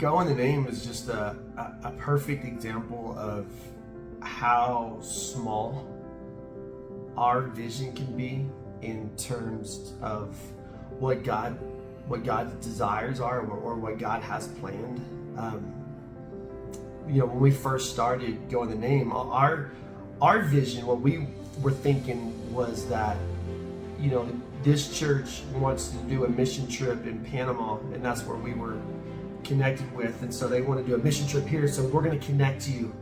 Go in the Name is just a perfect example of how small our vision can be in terms of what God's desires are, or what God has planned. When we first started Go in the Name, our vision, what we were thinking was that, this church wants to do a mission trip in Panama, and that's where we were connected with, and so they want to do a mission trip here, so we're going to connect you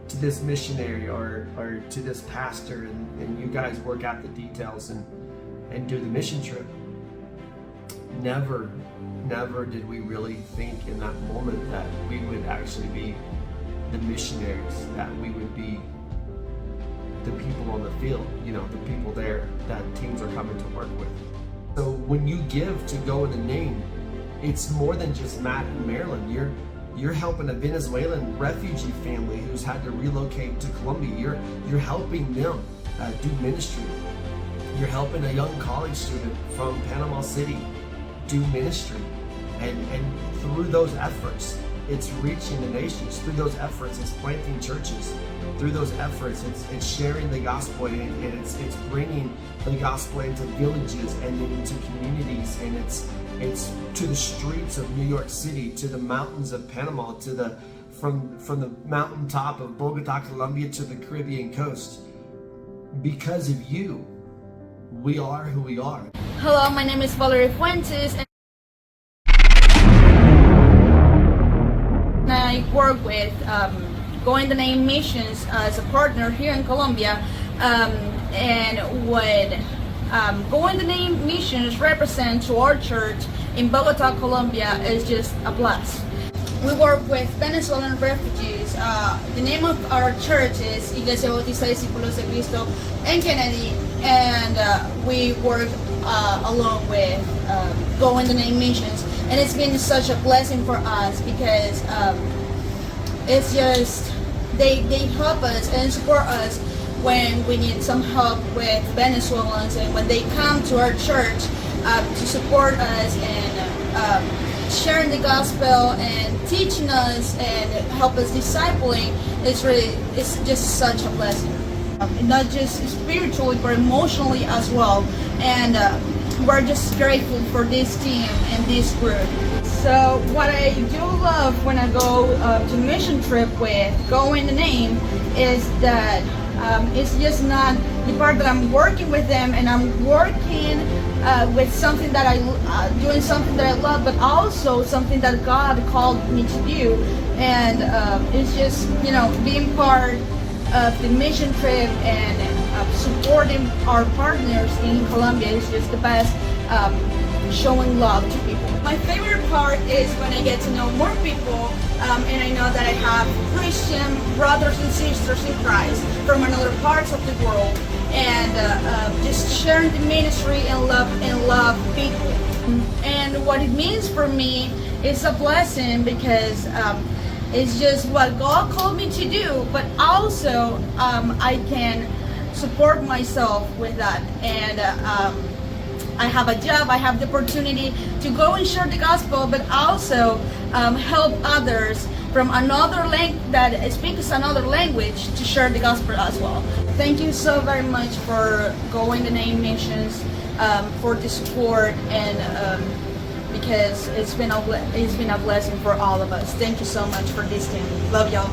to this missionary or to this pastor, and you guys work out the details and do the mission trip. Never did we really think in that moment that we would actually be the missionaries, that we would be the people on the field, the people there that teams are coming to work with. So when you give to Go in the Name, it's more than just Matt and Marilyn. You're helping a Venezuelan refugee family who's had to relocate to Colombia. You're helping them do ministry. You're helping a young college student from Panama City do ministry, and through those efforts, it's reaching the nations. Through those efforts, it's planting churches. Through those efforts, it's sharing the gospel, and it's bringing the gospel into villages and then into communities, and it's to the streets of New York City, to the mountains of Panama, to from the mountaintop of Bogota, Colombia, to the Caribbean coast. Because of you, we are who we are. Hello, my name is Valerie Fuentes, and I work with Go in the Name Missions as a partner here in Colombia, and what Go in the Name Missions represent to our church in Bogota, Colombia is just a blast. We work with Venezuelan refugees. The name of our church is Iglesia Bautista Discípulos de Cristo en Kennedy, and we work along with Go in the Name Missions, and it's been such a blessing for us because it's just they help us and support us when we need some help with Venezuelans, and when they come to our church to support us and sharing the gospel and teaching us and help us discipling. It's just such a blessing, not just spiritually but emotionally as well, and we're just grateful for this team and this group. So what I do love when I go to mission trip with Go in the Name is that it's just not the part that I'm working with them and I'm working with something that doing something that I love, but also something that God called me to do, and it's just being part of the mission trip and supporting our partners in Colombia is just the best. Showing love to people. My favorite part is when I get to know more people, and I know that I have Christian brothers and sisters in Christ from another parts of the world, and just sharing the ministry and love people. And what it means for me is a blessing because it's just what God called me to do, but also I can support myself with that, and I have a job, I have the opportunity to go and share the gospel, but also help others from another that speaks another language to share the gospel as well. Thank you so very much for Go in the Name Missions, for the support, and because it's been a blessing for all of us. Thank you so much for this team. Love y'all.